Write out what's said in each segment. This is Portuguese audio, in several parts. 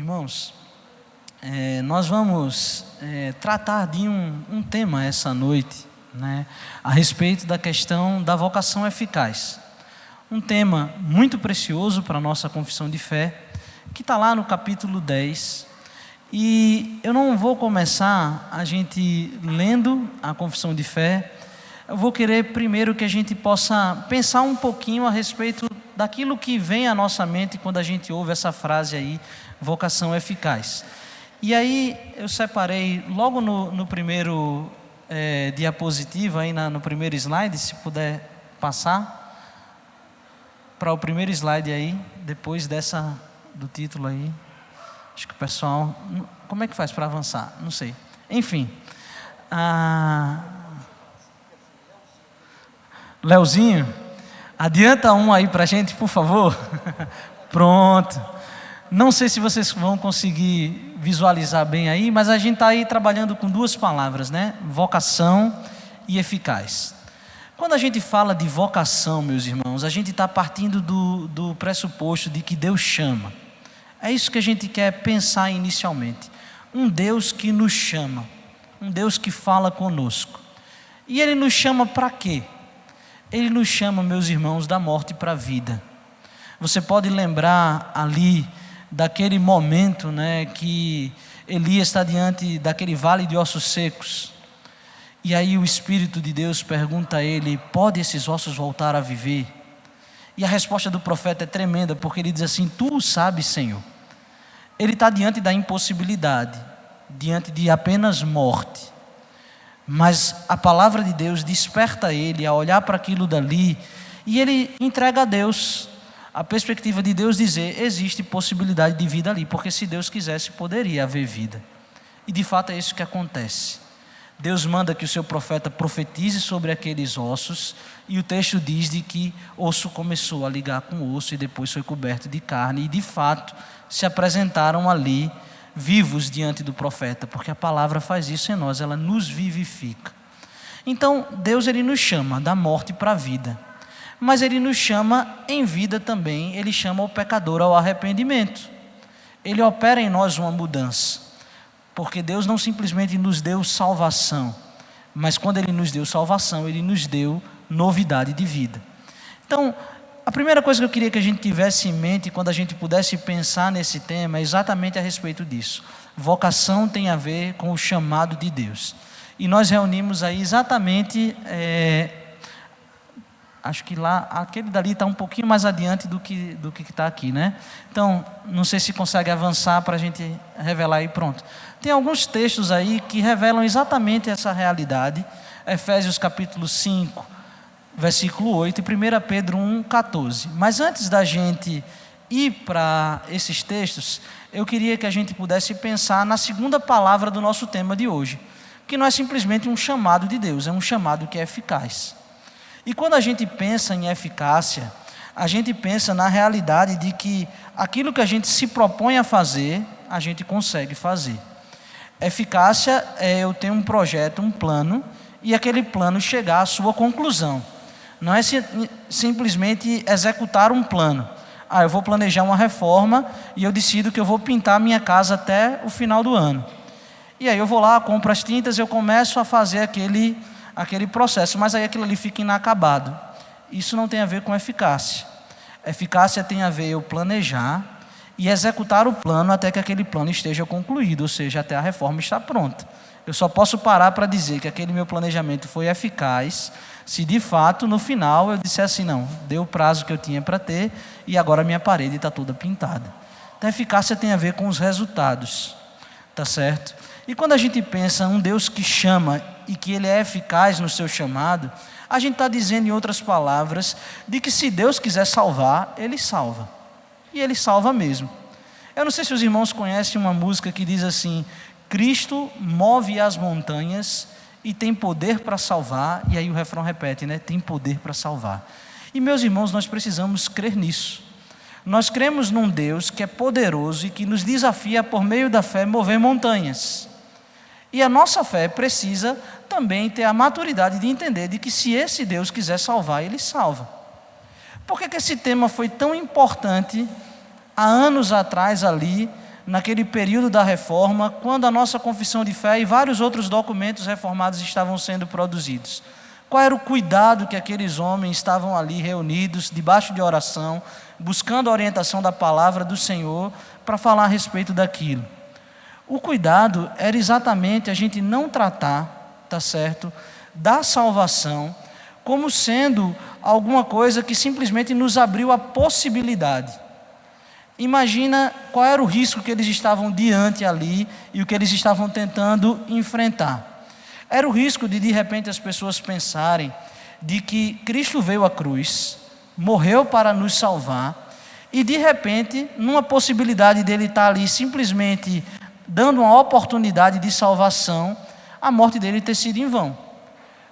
Irmãos, nós vamos tratar de um tema essa noite, né, a respeito da questão da vocação eficaz. Um tema muito precioso para a nossa confissão de fé, que está lá no capítulo 10. E eu não vou começar a gente lendo a confissão de fé. Eu vou querer primeiro que a gente possa pensar um pouquinho a respeito daquilo que vem à nossa mente quando a gente ouve essa frase aí, vocação eficaz. E aí eu separei logo no primeiro diapositivo, aí no primeiro slide, se puder passar para o primeiro slide aí, depois do título aí. Acho que o pessoal, como é que faz para avançar? Não sei. Enfim. Leozinho, adianta um aí para a gente, por favor. Pronto. Não sei se vocês vão conseguir visualizar bem aí, mas a gente está aí trabalhando com duas palavras, né? Vocação e eficaz. Quando a gente fala de vocação, meus irmãos, a gente está partindo do pressuposto de que Deus chama. É isso que a gente quer pensar inicialmente. Um Deus que nos chama, um Deus que fala conosco. E Ele nos chama para quê? Ele nos chama, meus irmãos, da morte para a vida. Você pode lembrar ali daquele momento, né, que Elias está diante daquele vale de ossos secos. E aí o Espírito de Deus pergunta a ele: pode esses ossos voltar a viver? E a resposta do profeta é tremenda, porque ele diz assim: tu o sabes, Senhor. Ele está diante da impossibilidade, diante de apenas morte. Mas a palavra de Deus desperta ele a olhar para aquilo dali, e ele entrega a Deus a perspectiva de Deus dizer: existe possibilidade de vida ali, porque se Deus quisesse poderia haver vida. E de fato é isso que acontece. Deus manda que o seu profeta profetize sobre aqueles ossos, e o texto diz de que osso começou a ligar com osso e depois foi coberto de carne, e de fato se apresentaram ali vivos diante do profeta, porque a palavra faz isso em nós, ela nos vivifica. Então Deus, ele nos chama da morte para a vida, mas ele nos chama em vida também. Ele chama o pecador ao arrependimento. Ele opera em nós uma mudança, porque Deus não simplesmente nos deu salvação, mas quando Ele nos deu salvação, Ele nos deu novidade de vida. Então, a primeira coisa que eu queria que a gente tivesse em mente, quando a gente pudesse pensar nesse tema, é exatamente a respeito disso. Vocação tem a ver com o chamado de Deus. E nós reunimos aí exatamente, acho que lá, aquele dali está um pouquinho mais adiante do que está aqui, né? Então, não sei se consegue avançar para a gente revelar aí, pronto. Tem alguns textos aí que revelam exatamente essa realidade. Efésios capítulo 5, versículo 8 e 1 Pedro 1, 14. Mas antes da gente ir para esses textos, eu queria que a gente pudesse pensar na segunda palavra do nosso tema de hoje, que não é simplesmente um chamado de Deus, é um chamado que é eficaz. E quando a gente pensa em eficácia, a gente pensa na realidade de que aquilo que a gente se propõe a fazer, a gente consegue fazer. Eficácia é eu ter um projeto, um plano, e aquele plano chegar à sua conclusão. Não é simplesmente executar um plano. Eu vou planejar uma reforma e eu decido que eu vou pintar a minha casa até o final do ano. E aí eu vou lá, compro as tintas, eu começo a fazer aquele processo, mas aí aquilo ali fica inacabado. Isso não tem a ver com eficácia. Eficácia tem a ver eu planejar e executar o plano até que aquele plano esteja concluído, ou seja, até a reforma estar pronta. Eu só posso parar para dizer que aquele meu planejamento foi eficaz se de fato no final eu disser assim: não, deu o prazo que eu tinha para ter e agora minha parede está toda pintada. Então eficácia tem a ver com os resultados, tá certo? E quando a gente pensa um Deus que chama e que Ele é eficaz no seu chamado, a gente está dizendo, em outras palavras, de que se Deus quiser salvar, Ele salva. E Ele salva mesmo. Eu não sei se os irmãos conhecem uma música que diz assim: Cristo move as montanhas e tem poder para salvar. E aí o refrão repete, né? Tem poder para salvar. E meus irmãos, nós precisamos crer nisso. Nós cremos num Deus que é poderoso e que nos desafia por meio da fé mover montanhas. E a nossa fé precisa também ter a maturidade de entender de que se esse Deus quiser salvar, Ele salva. Por que esse tema foi tão importante há anos atrás ali naquele período da reforma, quando a nossa confissão de fé e vários outros documentos reformados estavam sendo produzidos. Qual era o cuidado que aqueles homens estavam ali reunidos, debaixo de oração, buscando a orientação da palavra do Senhor para falar a respeito daquilo? O cuidado era exatamente a gente não tratar, tá certo, da salvação como sendo alguma coisa que simplesmente nos abriu a possibilidade. Imagina qual era o risco que eles estavam diante ali e o que eles estavam tentando enfrentar. Era o risco de repente as pessoas pensarem de que Cristo veio à cruz, morreu para nos salvar e de repente, numa possibilidade dele estar ali simplesmente dando uma oportunidade de salvação, a morte dele ter sido em vão.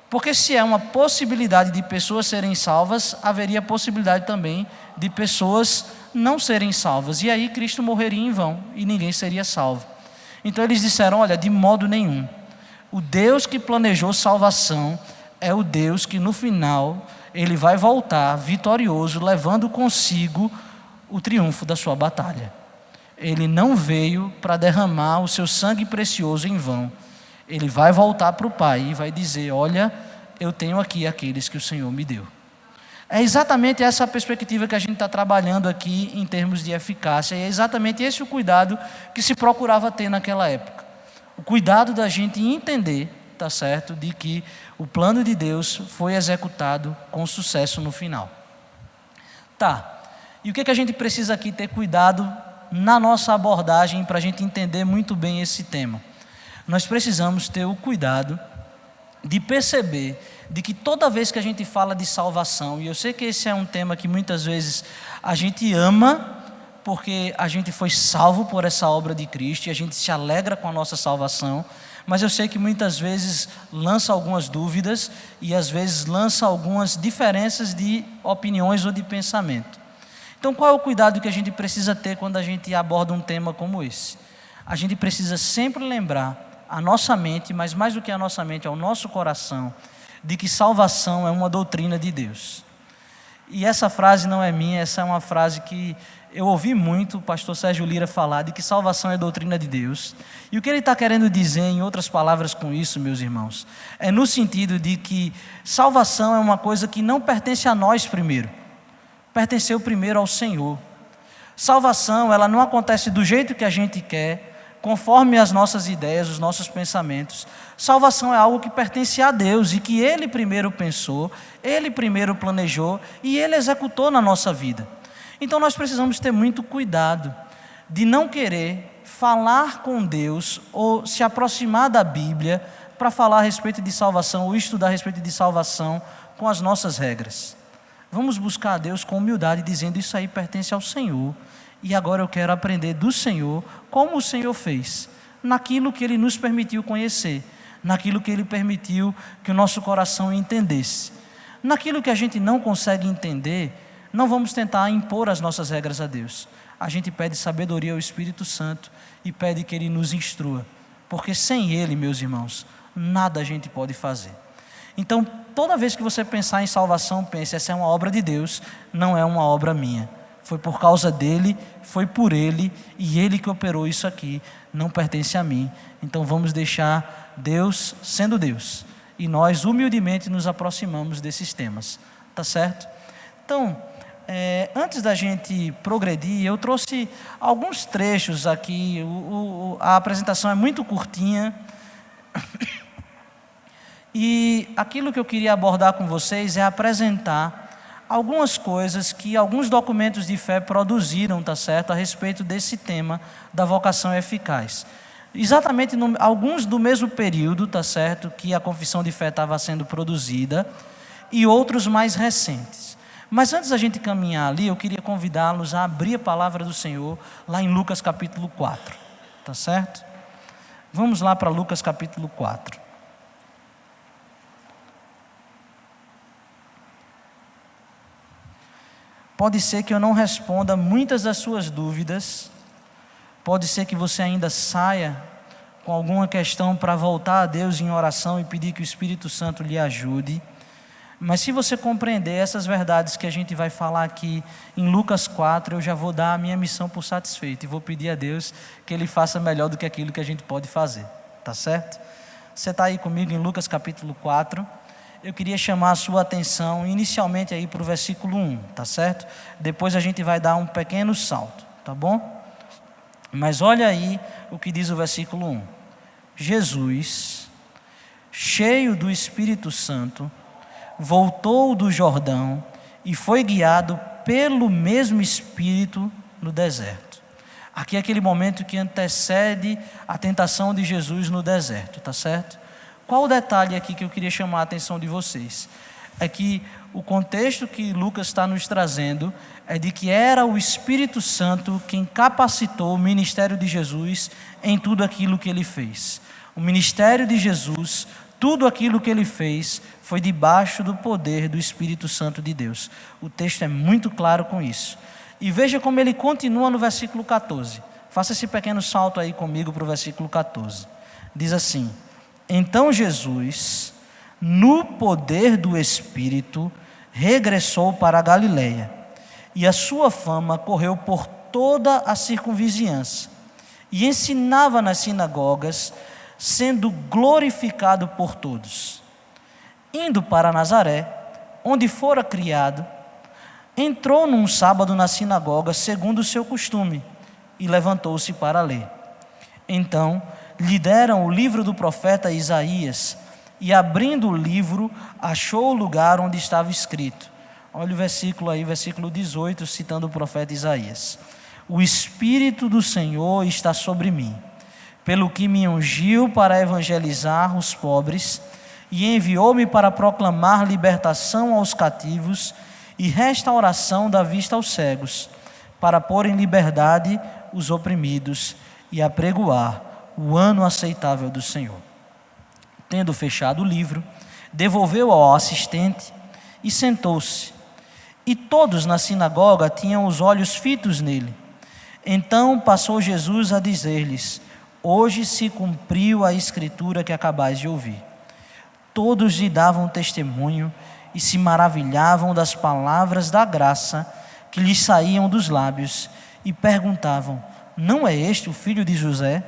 Porque se é uma possibilidade de pessoas serem salvas, haveria possibilidade também de pessoas não serem salvas. E aí Cristo morreria em vão e ninguém seria salvo. Então eles disseram, olha, de modo nenhum. O Deus que planejou salvação é o Deus que no final ele vai voltar vitorioso, levando consigo o triunfo da sua batalha. Ele não veio para derramar o seu sangue precioso em vão. Ele vai voltar para o Pai e vai dizer, olha, eu tenho aqui aqueles que o Senhor me deu. É exatamente essa a perspectiva que a gente está trabalhando aqui em termos de eficácia, e é exatamente esse o cuidado que se procurava ter naquela época. O cuidado da gente entender, tá certo, de que o plano de Deus foi executado com sucesso no final. Tá, e o que a gente precisa aqui ter cuidado na nossa abordagem para a gente entender muito bem esse tema? Nós precisamos ter o cuidado de perceber de que toda vez que a gente fala de salvação, e eu sei que esse é um tema que muitas vezes a gente ama, porque a gente foi salvo por essa obra de Cristo, e a gente se alegra com a nossa salvação, mas eu sei que muitas vezes lança algumas dúvidas, e às vezes lança algumas diferenças de opiniões ou de pensamento. Então qual é o cuidado que a gente precisa ter quando a gente aborda um tema como esse? A gente precisa sempre lembrar a nossa mente, mas mais do que a nossa mente, ao nosso coração, de que salvação é uma doutrina de Deus. E essa frase não é minha, essa é uma frase que eu ouvi muito o pastor Sérgio Lira falar, de que salvação é doutrina de Deus. E o que ele está querendo dizer, em outras palavras com isso, meus irmãos, é no sentido de que salvação é uma coisa que não pertence a nós primeiro, pertenceu primeiro ao Senhor. Salvação, ela não acontece do jeito que a gente quer, conforme as nossas ideias, os nossos pensamentos. Salvação é algo que pertence a Deus e que Ele primeiro pensou, Ele primeiro planejou e Ele executou na nossa vida. Então nós precisamos ter muito cuidado de não querer falar com Deus ou se aproximar da Bíblia para falar a respeito de salvação ou estudar a respeito de salvação com as nossas regras. Vamos buscar a Deus com humildade, dizendo isso aí pertence ao Senhor. E agora eu quero aprender do Senhor, como o Senhor fez, naquilo que Ele nos permitiu conhecer, naquilo que Ele permitiu que o nosso coração entendesse. Naquilo que a gente não consegue entender, não vamos tentar impor as nossas regras a Deus. A gente pede sabedoria ao Espírito Santo e pede que Ele nos instrua, porque sem Ele, meus irmãos, nada a gente pode fazer. Então, toda vez que você pensar em salvação, pense, essa é uma obra de Deus, não é uma obra minha. Foi por causa dele, foi por ele, e ele que operou isso aqui, não pertence a mim. Então vamos deixar Deus sendo Deus, e nós humildemente nos aproximamos desses temas, tá certo? Então, antes da gente progredir, eu trouxe alguns trechos aqui, a apresentação é muito curtinha, e aquilo que eu queria abordar com vocês é apresentar algumas coisas que alguns documentos de fé produziram, tá certo, a respeito desse tema da vocação eficaz. Exatamente alguns do mesmo período, tá certo, que a confissão de fé estava sendo produzida, e outros mais recentes. Mas antes da gente caminhar ali, eu queria convidá-los a abrir a palavra do Senhor lá em Lucas capítulo 4, tá certo? Vamos lá para Lucas capítulo 4. Pode ser que eu não responda muitas das suas dúvidas, pode ser que você ainda saia com alguma questão para voltar a Deus em oração e pedir que o Espírito Santo lhe ajude, Mas se você compreender essas verdades que a gente vai falar aqui em Lucas 4, eu já vou dar a minha missão por satisfeita e vou pedir a Deus que Ele faça melhor do que aquilo que a gente pode fazer, tá certo? Você está aí comigo em Lucas capítulo 4, eu queria chamar a sua atenção inicialmente aí para o versículo 1, tá certo? Depois a gente vai dar um pequeno salto, tá bom? Mas olha aí o que diz o versículo 1. Jesus, cheio do Espírito Santo, voltou do Jordão e foi guiado pelo mesmo Espírito no deserto. Aqui é aquele momento que antecede a tentação de Jesus no deserto, tá certo? Qual o detalhe aqui que eu queria chamar a atenção de vocês? É que o contexto que Lucas está nos trazendo é de que era o Espírito Santo quem capacitou o ministério de Jesus em tudo aquilo que ele fez. O ministério de Jesus, tudo aquilo que ele fez, foi debaixo do poder do Espírito Santo de Deus. O texto é muito claro com isso. E veja como ele continua no versículo 14. Faça esse pequeno salto aí comigo para o versículo 14. Diz assim: então Jesus, no poder do Espírito, regressou para a Galileia, e a sua fama correu por toda a circunvizinhança, e ensinava nas sinagogas, sendo glorificado por todos. Indo para Nazaré, onde fora criado, entrou num sábado na sinagoga, segundo o seu costume, e levantou-se para ler. Então lhe deram o livro do profeta Isaías, e abrindo o livro, achou o lugar onde estava escrito. Olha o versículo aí, versículo 18, citando o profeta Isaías. O Espírito do Senhor está sobre mim, pelo que me ungiu para evangelizar os pobres, e enviou-me para proclamar libertação aos cativos e restauração da vista aos cegos, para pôr em liberdade os oprimidos e apregoar o ano aceitável do Senhor. Tendo fechado o livro, devolveu ao assistente e sentou-se. E todos na sinagoga tinham os olhos fitos nele. Então passou Jesus a dizer-lhes: hoje se cumpriu a escritura que acabais de ouvir. Todos lhe davam testemunho e se maravilhavam das palavras da graça que lhes saíam dos lábios e perguntavam: não é este o filho de José?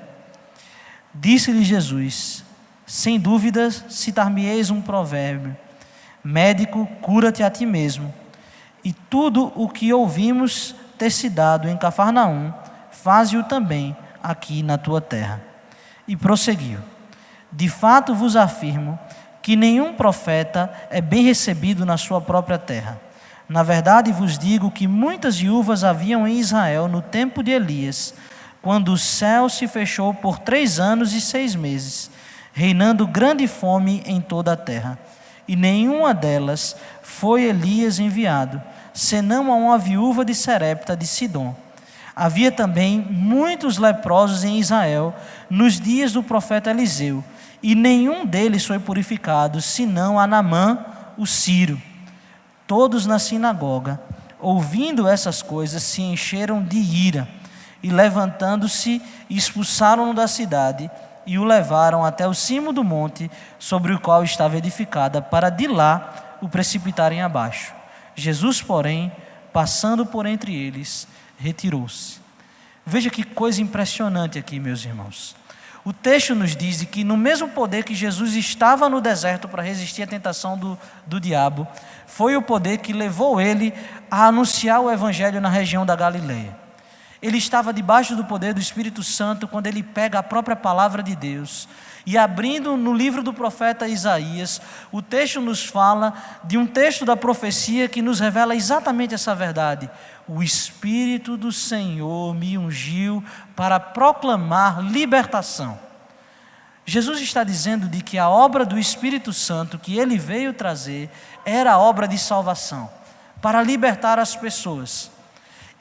Disse-lhe Jesus: sem dúvida citar-me-eis um provérbio: médico, cura-te a ti mesmo. E tudo o que ouvimos ter se dado em Cafarnaum, faze-o também aqui na tua terra. E prosseguiu: de fato vos afirmo que nenhum profeta é bem recebido na sua própria terra. Na verdade vos digo que muitas viúvas haviam em Israel no tempo de Elias, quando o céu se fechou por 3 anos e 6 meses, reinando grande fome em toda a terra. E nenhuma delas foi Elias enviado, senão a uma viúva de Serepta de Sidom. Havia também muitos leprosos em Israel nos dias do profeta Eliseu, e nenhum deles foi purificado, senão a Naamã, o sírio. Todos na sinagoga, ouvindo essas coisas, se encheram de ira, e levantando-se, expulsaram-no da cidade, e o levaram até o cimo do monte, sobre o qual estava edificada, para de lá o precipitarem abaixo. Jesus, porém, passando por entre eles, retirou-se. Veja que coisa impressionante aqui, meus irmãos. O texto nos diz que no mesmo poder que Jesus estava no deserto para resistir à tentação do diabo, foi o poder que levou ele a anunciar o evangelho na região da Galileia. Ele estava debaixo do poder do Espírito Santo quando ele pega a própria palavra de Deus e, abrindo no livro do profeta Isaías, o texto nos fala de um texto da profecia que nos revela exatamente essa verdade. O Espírito do Senhor me ungiu para proclamar libertação. Jesus está dizendo de que a obra do Espírito Santo que ele veio trazer era a obra de salvação, para libertar as pessoas.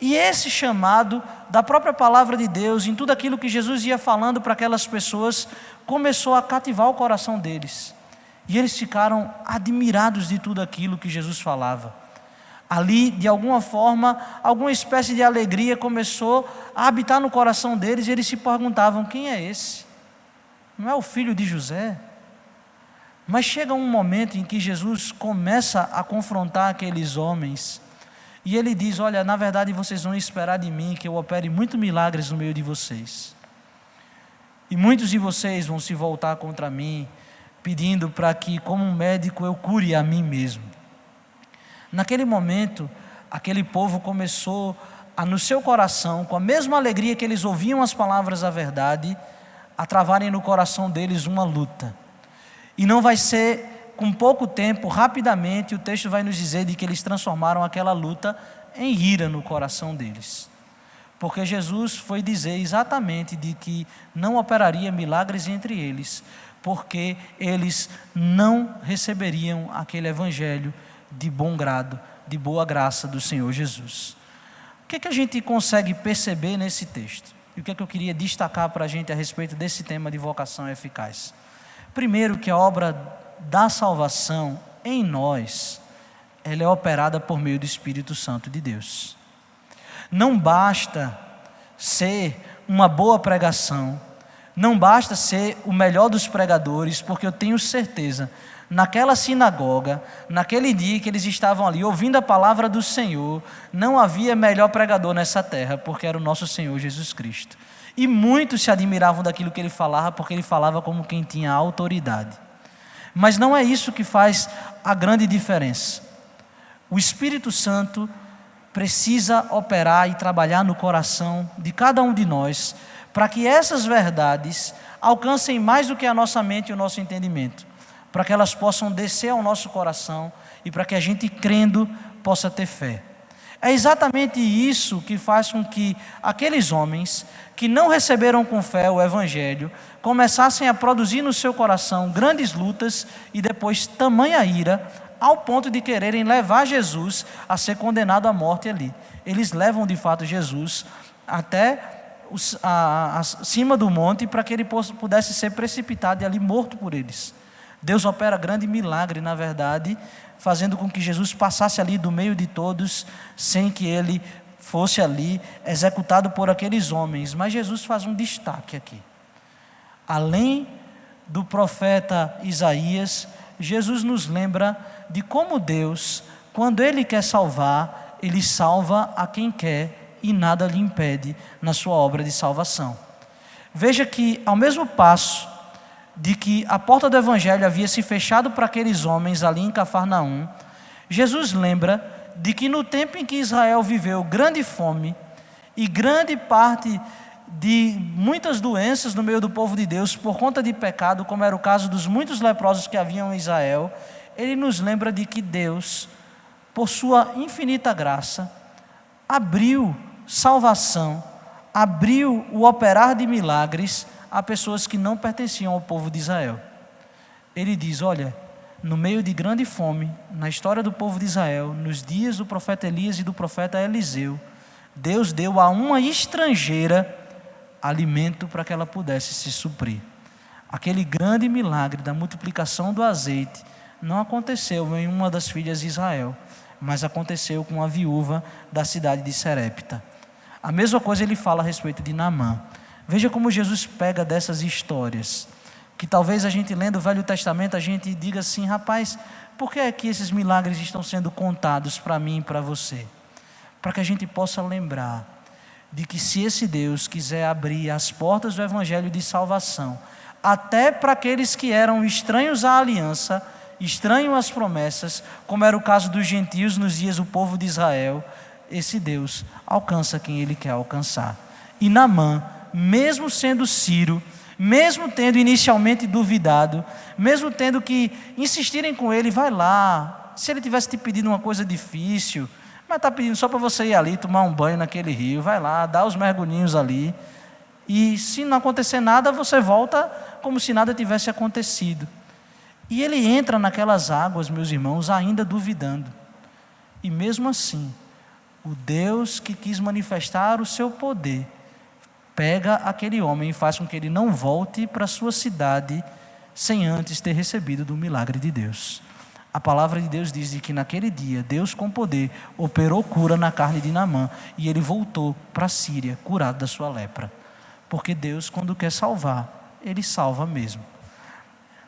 E esse chamado da própria palavra de Deus, em tudo aquilo que Jesus ia falando para aquelas pessoas, começou a cativar o coração deles. E eles ficaram admirados de tudo aquilo que Jesus falava. Ali, de alguma forma, alguma espécie de alegria começou a habitar no coração deles, e eles se perguntavam: quem é esse? Não é o filho de José? Mas chega um momento em que Jesus começa a confrontar aqueles homens, e ele diz: olha, na verdade vocês vão esperar de mim que eu opere muitos milagres no meio de vocês. E muitos de vocês vão se voltar contra mim, pedindo para que, como um médico, eu cure a mim mesmo. Naquele momento, aquele povo começou a, no seu coração, com a mesma alegria que eles ouviam as palavras da verdade, a travarem no coração deles uma luta. E não vai ser com pouco tempo, rapidamente, o texto vai nos dizer de que eles transformaram aquela luta em ira no coração deles. Porque Jesus foi dizer exatamente de que não operaria milagres entre eles, porque eles não receberiam aquele evangelho de bom grado, de boa graça do Senhor Jesus. O que é que a gente consegue perceber nesse texto? E o que é que eu queria destacar para a gente a respeito desse tema de vocação eficaz? Primeiro, que a obra da salvação em nós, ela é operada por meio do Espírito Santo de Deus. Não basta ser uma boa pregação, não basta ser o melhor dos pregadores, porque eu tenho certeza, naquela sinagoga, naquele dia que eles estavam ali ouvindo a palavra do Senhor, não havia melhor pregador nessa terra, porque era o nosso Senhor Jesus Cristo. E muitos se admiravam daquilo que ele falava, porque ele falava como quem tinha autoridade. Mas não é isso que faz a grande diferença. O Espírito Santo precisa operar e trabalhar no coração de cada um de nós, para que essas verdades alcancem mais do que a nossa mente e o nosso entendimento, para que elas possam descer ao nosso coração e para que a gente, crendo, possa ter fé. É exatamente isso que faz com que aqueles homens que não receberam com fé o Evangelho começassem a produzir no seu coração grandes lutas e depois tamanha ira, ao ponto de quererem levar Jesus a ser condenado à morte ali. Eles levam de fato Jesus até acima do monte para que ele pudesse ser precipitado e ali morto por eles. Deus opera grande milagre, na verdade, fazendo com que Jesus passasse ali do meio de todos, sem que ele fosse ali executado por aqueles homens. Mas Jesus faz um destaque aqui. Além do profeta Isaías, Jesus nos lembra de como Deus, quando Ele quer salvar, Ele salva a quem quer e nada lhe impede na sua obra de salvação. Veja que, ao mesmo passo de que a porta do Evangelho havia se fechado para aqueles homens ali em Cafarnaum, Jesus lembra de que no tempo em que Israel viveu grande fome e grande parte de muitas doenças no meio do povo de Deus por conta de pecado, como era o caso dos muitos leprosos que haviam em Israel, ele nos lembra de que Deus, por sua infinita graça, abriu salvação, abriu o operar de milagres a pessoas que não pertenciam ao povo de Israel. Ele diz: olha, no meio de grande fome, na história do povo de Israel, nos dias do profeta Elias e do profeta Eliseu, Deus deu a uma estrangeira alimento para que ela pudesse se suprir. Aquele grande milagre da multiplicação do azeite não aconteceu em uma das filhas de Israel, mas aconteceu com a viúva da cidade de Serepta. A mesma coisa ele fala a respeito de Naamã. Veja como Jesus pega dessas histórias, que talvez a gente lendo o Velho Testamento, a gente diga assim: rapaz, por que é que esses milagres estão sendo contados para mim e para você? Para que a gente possa lembrar de que se esse Deus quiser abrir as portas do Evangelho de salvação, até para aqueles que eram estranhos à aliança, estranhos às promessas, como era o caso dos gentios nos dias do povo de Israel, esse Deus alcança quem Ele quer alcançar. E Naamã, mesmo sendo sírio, mesmo tendo inicialmente duvidado, mesmo tendo que insistirem com ele: vai lá, se ele tivesse te pedido uma coisa difícil, mas está pedindo só para você ir ali tomar um banho naquele rio, vai lá, dá os mergulhinhos ali, e se não acontecer nada, você volta como se nada tivesse acontecido. E ele entra naquelas águas, meus irmãos, ainda duvidando. E mesmo assim, o Deus que quis manifestar o seu poder, pega aquele homem e faz com que ele não volte para a sua cidade sem antes ter recebido do milagre de Deus. A palavra de Deus diz que naquele dia, Deus com poder operou cura na carne de Naamã e ele voltou para a Síria curado da sua lepra. Porque Deus, quando quer salvar, Ele salva mesmo.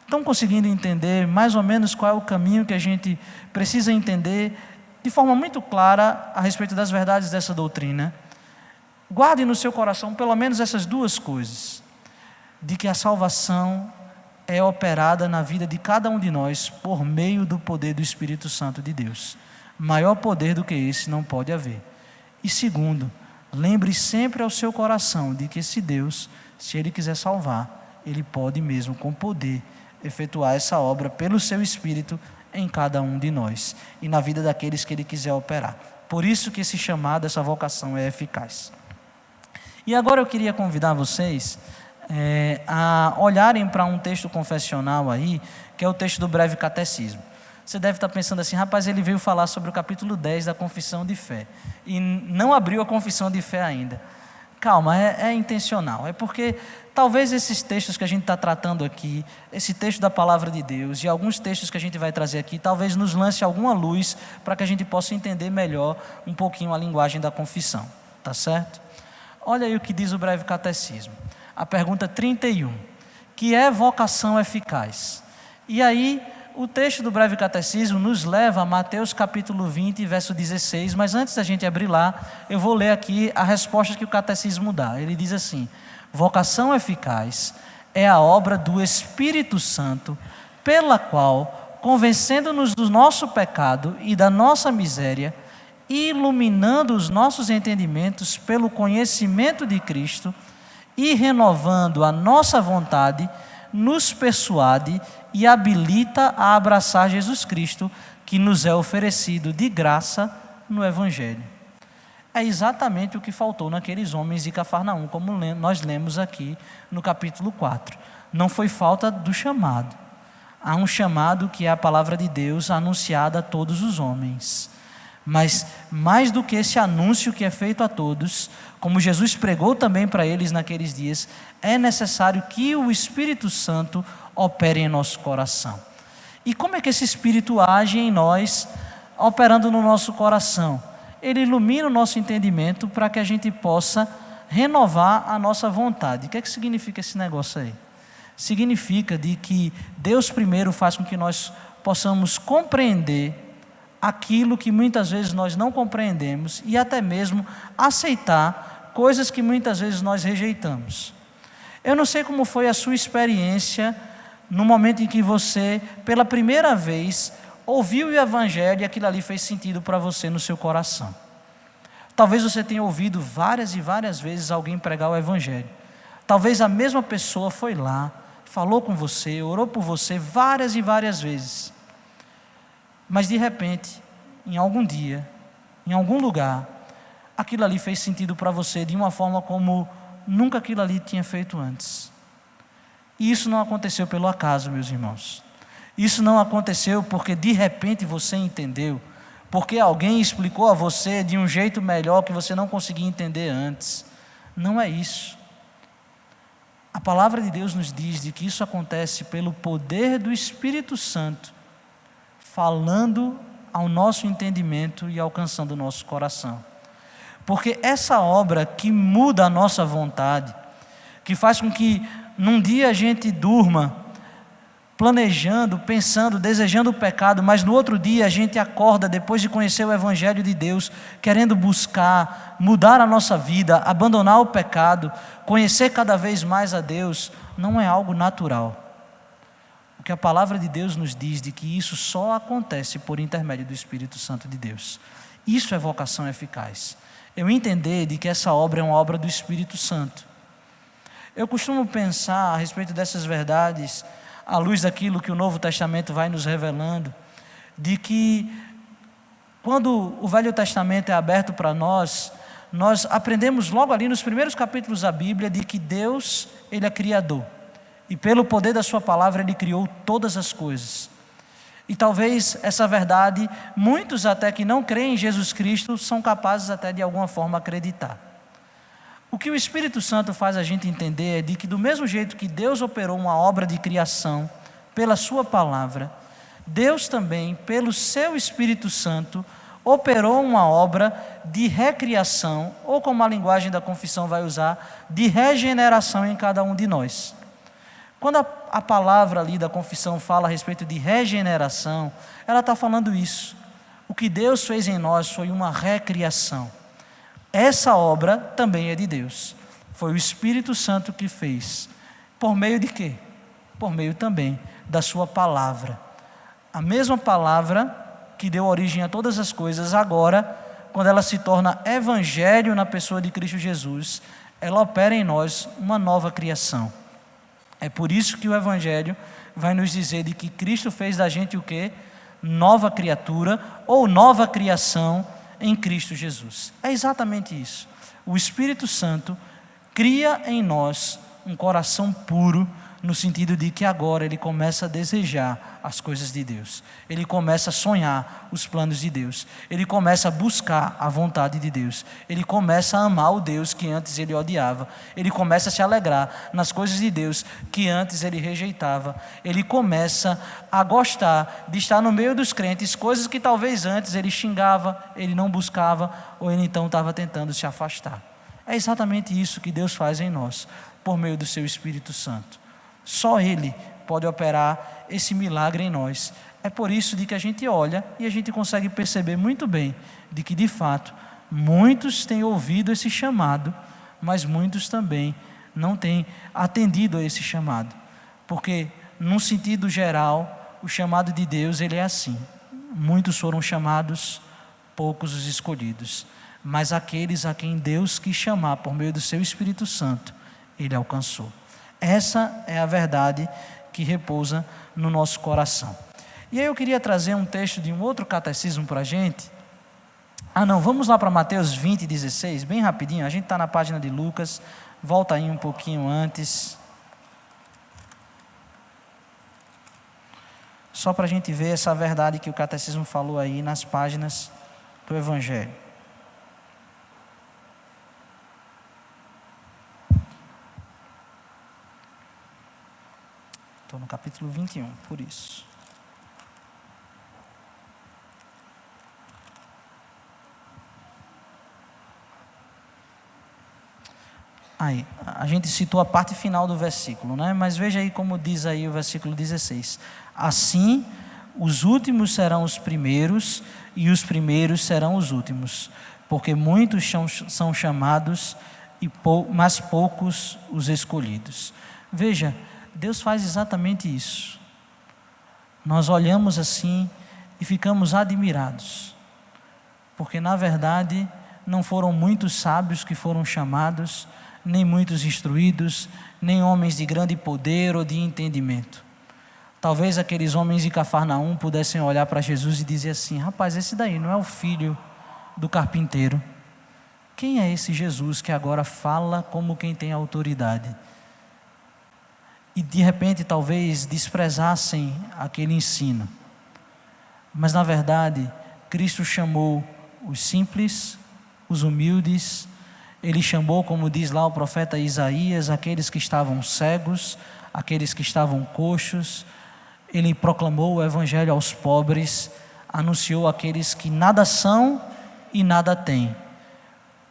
Estão conseguindo entender mais ou menos qual é o caminho que a gente precisa entender de forma muito clara a respeito das verdades dessa doutrina? Guarde no seu coração pelo menos essas duas coisas: de que a salvação é operada na vida de cada um de nós por meio do poder do Espírito Santo de Deus. Maior poder do que esse não pode haver. E segundo, lembre sempre ao seu coração de que esse Deus, se Ele quiser salvar, Ele pode mesmo com poder efetuar essa obra pelo seu Espírito em cada um de nós e na vida daqueles que Ele quiser operar. Por isso que esse chamado, essa vocação é eficaz. E agora eu queria convidar vocês a olharem para um texto confessional aí, que é o texto do Breve Catecismo. Você deve estar pensando assim: rapaz, ele veio falar sobre o capítulo 10 da Confissão de Fé e não abriu a Confissão de Fé ainda. Calma, é intencional. É porque talvez esses textos que a gente está tratando aqui, esse texto da Palavra de Deus e alguns textos que a gente vai trazer aqui, talvez nos lance alguma luz para que a gente possa entender melhor um pouquinho a linguagem da confissão. Tá certo? Olha aí o que diz o Breve Catecismo. A pergunta 31, que é vocação eficaz? E aí, o texto do Breve Catecismo nos leva a Mateus capítulo 20, verso 16, mas antes da gente abrir lá, eu vou ler aqui a resposta que o Catecismo dá. Ele diz assim: vocação eficaz é a obra do Espírito Santo, pela qual, convencendo-nos do nosso pecado e da nossa miséria, iluminando os nossos entendimentos pelo conhecimento de Cristo, e renovando a nossa vontade, nos persuade e habilita a abraçar Jesus Cristo, que nos é oferecido de graça no Evangelho. É exatamente o que faltou naqueles homens de Cafarnaum, como nós lemos aqui no capítulo 4. Não foi falta do chamado. Há um chamado que é a palavra de Deus anunciada a todos os homens. Mas mais do que esse anúncio que é feito a todos, como Jesus pregou também para eles naqueles dias, é necessário que o Espírito Santo opere em nosso coração. E como é que esse Espírito age em nós, operando no nosso coração? Ele ilumina o nosso entendimento para que a gente possa renovar a nossa vontade. O que é que significa esse negócio aí? Significa de que Deus primeiro faz com que nós possamos compreender aquilo que muitas vezes nós não compreendemos e até mesmo aceitar coisas que muitas vezes nós rejeitamos. Eu não sei como foi a sua experiência no momento em que você, pela primeira vez, ouviu o Evangelho e aquilo ali fez sentido para você no seu coração. Talvez você tenha ouvido várias e várias vezes alguém pregar o Evangelho. Talvez a mesma pessoa foi lá, falou com você, orou por você várias e várias vezes. Mas de repente, em algum dia, em algum lugar, aquilo ali fez sentido para você de uma forma como nunca aquilo ali tinha feito antes. E isso não aconteceu pelo acaso, meus irmãos. Isso não aconteceu porque de repente você entendeu, porque alguém explicou a você de um jeito melhor que você não conseguia entender antes. Não é isso. A palavra de Deus nos diz de que isso acontece pelo poder do Espírito Santo, falando ao nosso entendimento e alcançando o nosso coração. Porque essa obra que muda a nossa vontade, que faz com que num dia a gente durma planejando, pensando, desejando o pecado, mas no outro dia a gente acorda depois de conhecer o Evangelho de Deus, querendo buscar, mudar a nossa vida, abandonar o pecado, conhecer cada vez mais a Deus, não é algo natural. O que a palavra de Deus nos diz de que isso só acontece por intermédio do Espírito Santo de Deus. Isso é vocação eficaz. Eu entender de que essa obra é uma obra do Espírito Santo. Eu costumo pensar a respeito dessas verdades, à luz daquilo que o Novo Testamento vai nos revelando, de que quando o Velho Testamento é aberto para nós, nós aprendemos logo ali nos primeiros capítulos da Bíblia de que Deus, Ele é Criador. E pelo poder da sua palavra Ele criou todas as coisas. E talvez essa verdade, muitos até que não creem em Jesus Cristo, são capazes até de alguma forma acreditar. O que o Espírito Santo faz a gente entender é de que do mesmo jeito que Deus operou uma obra de criação pela sua palavra, Deus também, pelo seu Espírito Santo, operou uma obra de recriação, ou como a linguagem da confissão vai usar, de regeneração em cada um de nós. Quando a palavra ali da confissão fala a respeito de regeneração, ela está falando isso. O que Deus fez em nós foi uma recriação. Essa obra também é de Deus. Foi o Espírito Santo que fez. Por meio de quê? Por meio também da sua palavra. A mesma palavra que deu origem a todas as coisas, agora, quando ela se torna evangelho na pessoa de Cristo Jesus, ela opera em nós uma nova criação. É por isso que o evangelho vai nos dizer de que Cristo fez da gente o quê? Nova criatura ou nova criação em Cristo Jesus. É exatamente isso. O Espírito Santo cria em nós um coração puro, no sentido de que agora ele começa a desejar as coisas de Deus. Ele começa a sonhar os planos de Deus. Ele começa a buscar a vontade de Deus. Ele começa a amar o Deus que antes ele odiava. Ele começa a se alegrar nas coisas de Deus que antes ele rejeitava. Ele começa a gostar de estar no meio dos crentes, coisas que talvez antes ele xingava, ele não buscava, ou ele então estava tentando se afastar. É exatamente isso que Deus faz em nós, por meio do seu Espírito Santo. Só Ele pode operar esse milagre em nós. É por isso de que a gente olha e a gente consegue perceber muito bem de que, de fato, muitos têm ouvido esse chamado, mas muitos também não têm atendido a esse chamado. Porque, num sentido geral, o chamado de Deus, ele é assim. Muitos foram chamados, poucos os escolhidos. Mas aqueles a quem Deus quis chamar por meio do seu Espírito Santo, Ele alcançou. Essa é a verdade que repousa no nosso coração. E aí eu queria trazer um texto de um outro catecismo para a gente. Vamos lá para Mateus 20, 16, bem rapidinho. A gente está na página de Lucas, volta aí um pouquinho antes. Só para a gente ver essa verdade que o catecismo falou aí nas páginas do Evangelho. Estou no capítulo 21, por isso. Aí, a gente citou a parte final do versículo, né? Mas veja aí como diz aí o versículo 16. Assim, os últimos serão os primeiros e os primeiros serão os últimos, porque muitos são chamados, mas poucos os escolhidos. Veja, Deus faz exatamente isso. Nós olhamos assim e ficamos admirados, porque na verdade não foram muitos sábios que foram chamados, nem muitos instruídos, nem homens de grande poder ou de entendimento. Talvez aqueles homens de Cafarnaum pudessem olhar para Jesus e dizer assim: rapaz, esse daí não é o filho do carpinteiro? Quem é esse Jesus que agora fala como quem tem autoridade? E de repente talvez desprezassem aquele ensino. Mas na verdade, Cristo chamou os simples, os humildes. Ele chamou, como diz lá o profeta Isaías, aqueles que estavam cegos, aqueles que estavam coxos. Ele proclamou o evangelho aos pobres, anunciou aqueles que nada são e nada têm,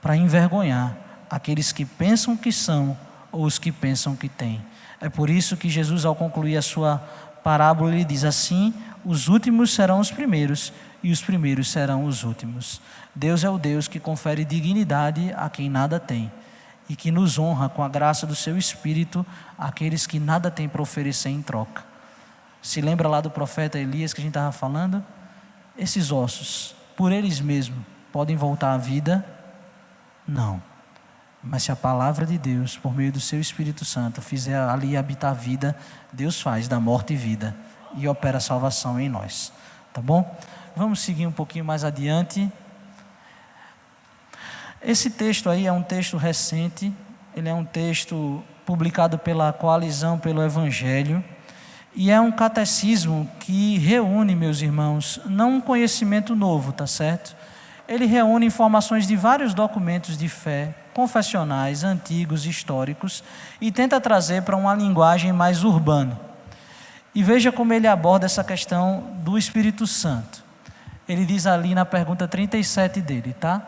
para envergonhar aqueles que pensam que são ou os que pensam que têm. É por isso que Jesus, ao concluir a sua parábola, ele diz assim: os últimos serão os primeiros e os primeiros serão os últimos. Deus é o Deus que confere dignidade a quem nada tem e que nos honra com a graça do seu Espírito aqueles que nada têm para oferecer em troca. Se lembra lá do profeta Elias que a gente estava falando? Esses ossos, por eles mesmos, podem voltar à vida? Não. Mas se a palavra de Deus, por meio do seu Espírito Santo, fizer ali habitar a vida, Deus faz da morte vida e opera a salvação em nós. Tá bom? Vamos seguir um pouquinho mais adiante. Esse texto aí é um texto recente, ele é um texto publicado pela Coalizão pelo Evangelho, e é um catecismo que reúne, meus irmãos, não um conhecimento novo, tá certo? Ele reúne informações de vários documentos de fé, confessionais, antigos, históricos, e tenta trazer para uma linguagem mais urbana. E veja como ele aborda essa questão do Espírito Santo. Ele diz ali na pergunta 37 dele, tá?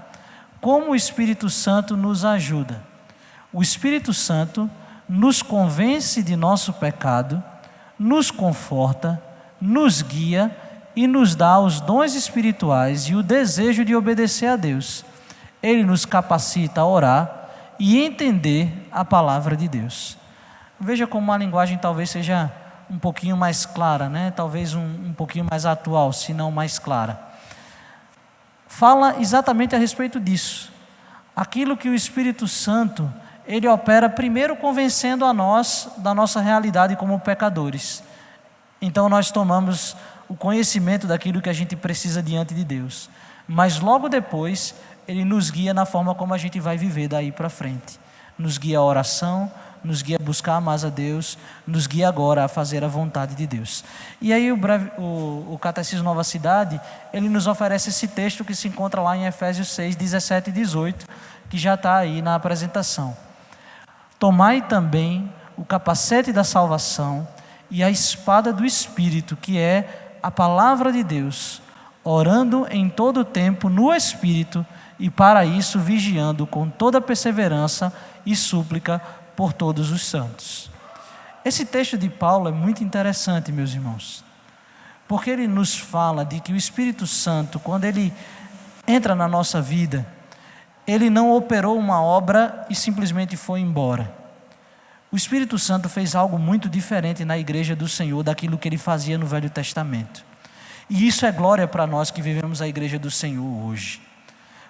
Como o Espírito Santo nos ajuda? O Espírito Santo nos convence de nosso pecado, nos conforta, nos guia e nos dá os dons espirituais e o desejo de obedecer a Deus. Ele nos capacita a orar e entender a palavra de Deus. Veja como a linguagem talvez seja um pouquinho mais clara, né? Talvez um pouquinho mais atual, se não mais clara. Fala exatamente a respeito disso. Aquilo que o Espírito Santo, ele opera primeiro convencendo a nós da nossa realidade como pecadores. Então nós tomamos o conhecimento daquilo que a gente precisa diante de Deus. Mas logo depois, ele nos guia na forma como a gente vai viver daí para frente. Nos guia a oração, nos guia a buscar mais a Deus, nos guia agora a fazer a vontade de Deus. E aí o Catecismo Nova Cidade, ele nos oferece esse texto que se encontra lá em Efésios 6, 17 e 18, que já está aí na apresentação. Tomai também o capacete da salvação e a espada do Espírito, que é a palavra de Deus, orando em todo o tempo no Espírito e para isso vigiando com toda perseverança e súplica por todos os santos. Esse texto de Paulo é muito interessante, meus irmãos, porque ele nos fala de que o Espírito Santo, quando ele entra na nossa vida, ele não operou uma obra e simplesmente foi embora. O Espírito Santo fez algo muito diferente na igreja do Senhor daquilo que ele fazia no Velho Testamento. E isso é glória para nós que vivemos a igreja do Senhor hoje.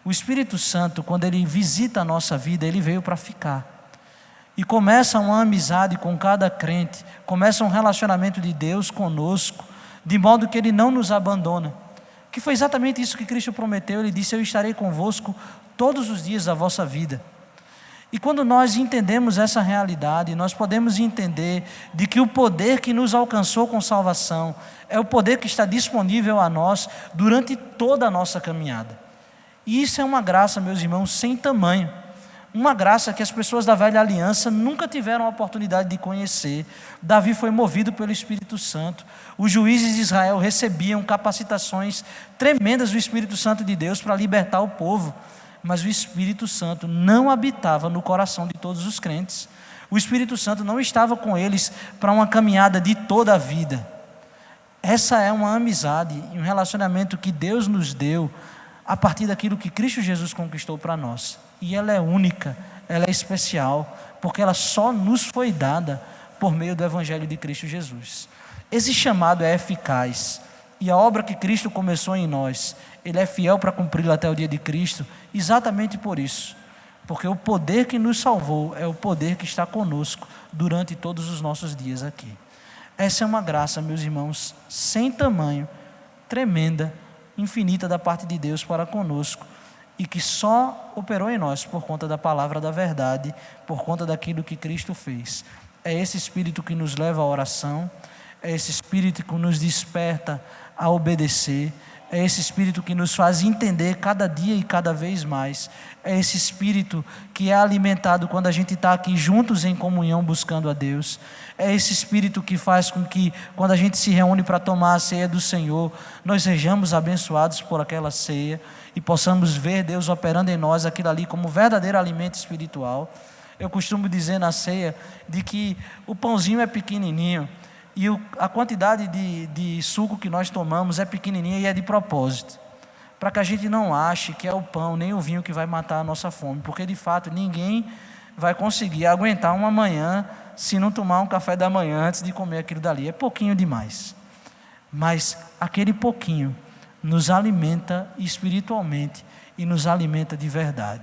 O Espírito Santo, quando ele visita a nossa vida, ele veio para ficar. E começa uma amizade com cada crente, começa um relacionamento de Deus conosco, de modo que ele não nos abandona. Que foi exatamente isso que Cristo prometeu. Ele disse: eu estarei convosco todos os dias da vossa vida. E quando nós entendemos essa realidade, nós podemos entender de que o poder que nos alcançou com salvação é o poder que está disponível a nós durante toda a nossa caminhada. E isso é uma graça, meus irmãos, sem tamanho. Uma graça que as pessoas da velha aliança nunca tiveram a oportunidade de conhecer. Davi foi movido pelo Espírito Santo. Os juízes de Israel recebiam capacitações tremendas do Espírito Santo de Deus para libertar o povo. Mas o Espírito Santo não habitava no coração de todos os crentes. O Espírito Santo não estava com eles para uma caminhada de toda a vida. Essa é uma amizade e um relacionamento que Deus nos deu a partir daquilo que Cristo Jesus conquistou para nós. E ela é única, ela é especial, porque ela só nos foi dada por meio do Evangelho de Cristo Jesus. Esse chamado é eficaz, e a obra que Cristo começou em nós, Ele é fiel para cumpri-la até o dia de Cristo, exatamente por isso, porque o poder que nos salvou é o poder que está conosco durante todos os nossos dias aqui. Essa é uma graça, meus irmãos, sem tamanho, tremenda, infinita da parte de Deus para conosco, e que só operou em nós por conta da palavra da verdade, por conta daquilo que Cristo fez. É esse Espírito que nos leva à oração, é esse Espírito que nos desperta a obedecer, é esse Espírito que nos faz entender cada dia e cada vez mais, é esse Espírito que é alimentado quando a gente está aqui juntos em comunhão buscando a Deus, é esse Espírito que faz com que quando a gente se reúne para tomar a ceia do Senhor, nós sejamos abençoados por aquela ceia e possamos ver Deus operando em nós aquilo ali como verdadeiro alimento espiritual. Eu costumo dizer na ceia de que o pãozinho é pequenininho, e a quantidade de suco que nós tomamos é pequenininha e é de propósito, para que a gente não ache que é o pão nem o vinho que vai matar a nossa fome, porque de fato ninguém vai conseguir aguentar uma manhã se não tomar um café da manhã antes de comer aquilo dali. É pouquinho demais, mas aquele pouquinho nos alimenta espiritualmente e nos alimenta de verdade,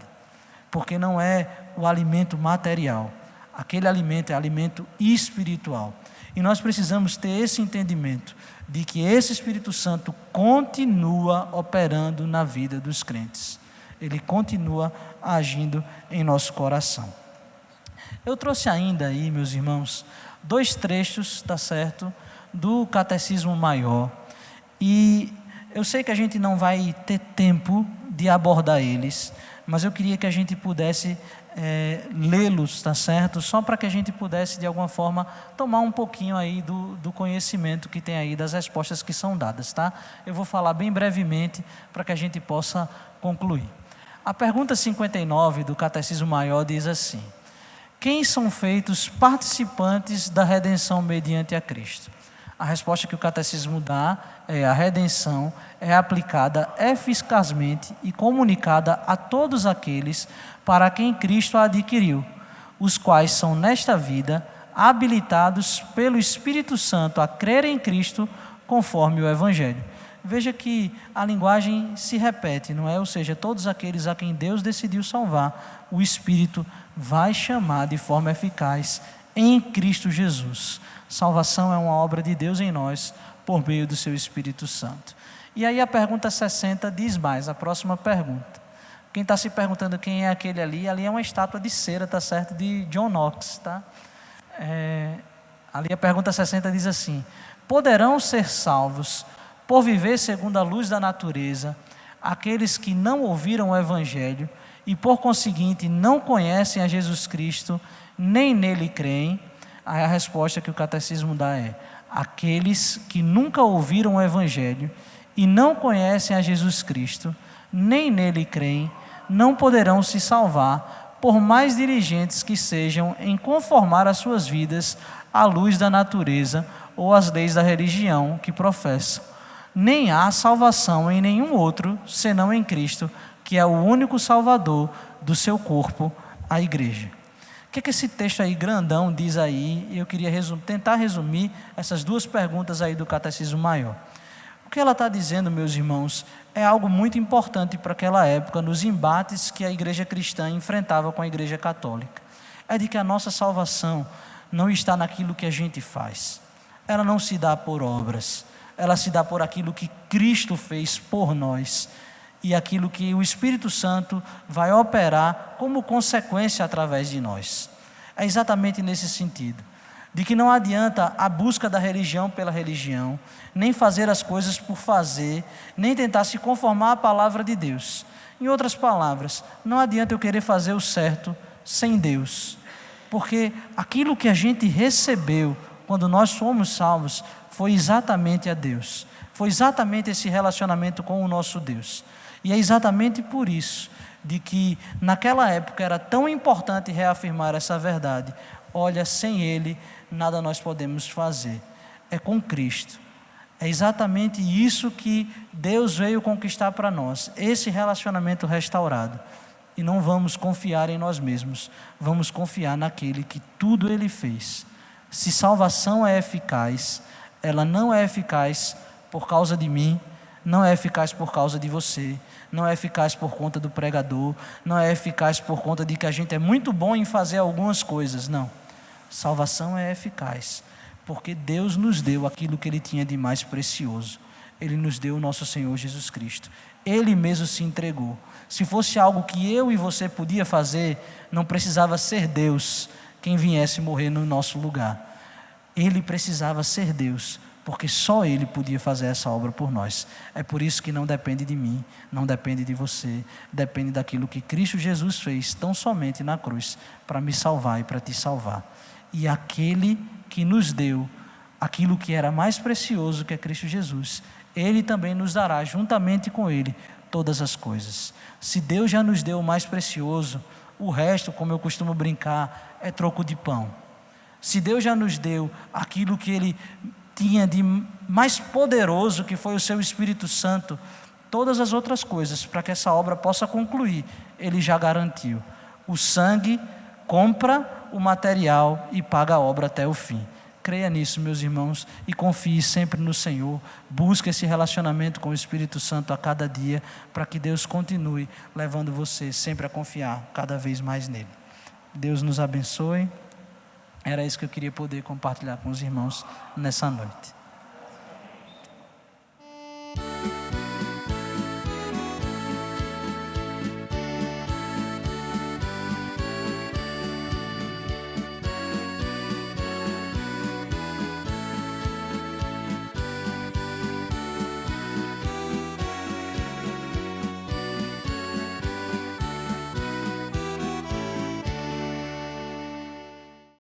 porque não é o alimento material, aquele alimento é alimento espiritual. E nós precisamos ter esse entendimento de que esse Espírito Santo continua operando na vida dos crentes. Ele continua agindo em nosso coração. Eu trouxe ainda aí, meus irmãos, 2 trechos, tá certo, do Catecismo Maior. E eu sei que a gente não vai ter tempo de abordar eles, mas eu queria que a gente pudesse lê-los, tá certo? Só para que a gente pudesse, de alguma forma, tomar um pouquinho aí do conhecimento que tem aí, das respostas que são dadas, tá? Eu vou falar bem brevemente para que a gente possa concluir. A pergunta 59 do Catecismo Maior diz assim: quem são feitos participantes da redenção mediante a Cristo? A resposta que o catecismo dá é: a redenção é aplicada eficazmente e comunicada a todos aqueles para quem Cristo a adquiriu, os quais são nesta vida habilitados pelo Espírito Santo a crer em Cristo conforme o Evangelho. Veja que a linguagem se repete, não é? Ou seja, todos aqueles a quem Deus decidiu salvar, o Espírito vai chamar de forma eficaz em Cristo Jesus. Salvação é uma obra de Deus em nós, por meio do seu Espírito Santo. E aí a pergunta 60 diz mais, a próxima pergunta. Quem está se perguntando quem é aquele ali é uma estátua de cera, tá certo? De John Knox, tá? Ali a pergunta 60 diz assim: poderão ser salvos por viver segundo a luz da natureza aqueles que não ouviram o Evangelho e por conseguinte não conhecem a Jesus Cristo, nem nele creem? Aí a resposta que o catecismo dá é: aqueles que nunca ouviram o Evangelho e não conhecem a Jesus Cristo, nem nele creem, não poderão se salvar, por mais diligentes que sejam em conformar as suas vidas à luz da natureza ou às leis da religião que professam. Nem há salvação em nenhum outro, senão em Cristo, que é o único Salvador do seu corpo, a igreja. O que esse texto aí grandão diz aí? Eu queria tentar resumir essas duas perguntas aí do Catecismo Maior. O que ela está dizendo, meus irmãos, é algo muito importante para aquela época, nos embates que a igreja cristã enfrentava com a igreja católica. É de que a nossa salvação não está naquilo que a gente faz. Ela não se dá por obras. Ela se dá por aquilo que Cristo fez por nós e aquilo que o Espírito Santo vai operar como consequência através de nós. É exatamente nesse sentido, de que não adianta a busca da religião pela religião, nem fazer as coisas por fazer, nem tentar se conformar à palavra de Deus. Em outras palavras, não adianta eu querer fazer o certo sem Deus, porque aquilo que a gente recebeu quando nós fomos salvos foi exatamente a Deus, foi exatamente esse relacionamento com o nosso Deus. E é exatamente por isso de que naquela época era tão importante reafirmar essa verdade. Olha, sem Ele nada nós podemos fazer, é com Cristo. É exatamente isso que Deus veio conquistar para nós, esse relacionamento restaurado. E não vamos confiar em nós mesmos, vamos confiar naquele que tudo Ele fez. Se salvação é eficaz, ela não é eficaz por causa de mim, não é eficaz por causa de você, não é eficaz por conta do pregador, não é eficaz por conta de que a gente é muito bom em fazer algumas coisas, não. Salvação é eficaz, porque Deus nos deu aquilo que Ele tinha de mais precioso. Ele nos deu o nosso Senhor Jesus Cristo. Ele mesmo se entregou. Se fosse algo que eu e você podia fazer, não precisava ser Deus quem viesse morrer no nosso lugar. Ele precisava ser Deus, porque só Ele podia fazer essa obra por nós. É por isso que não depende de mim, não depende de você, depende daquilo que Cristo Jesus fez tão somente na cruz, para me salvar e para te salvar. E aquele que nos deu aquilo que era mais precioso, que é Cristo Jesus, Ele também nos dará, juntamente com Ele, todas as coisas. Se Deus já nos deu o mais precioso, o resto, como eu costumo brincar, é troco de pão. Se Deus já nos deu aquilo que Ele tinha de mais poderoso, que foi o seu Espírito Santo, todas as outras coisas, para que essa obra possa concluir, Ele já garantiu. O sangue compra o material e paga a obra até o fim. Creia nisso, meus irmãos, e confie sempre no Senhor. Busque esse relacionamento com o Espírito Santo a cada dia, para que Deus continue levando você sempre a confiar cada vez mais nele. Deus nos abençoe. Era isso que eu queria poder compartilhar com os irmãos nessa noite.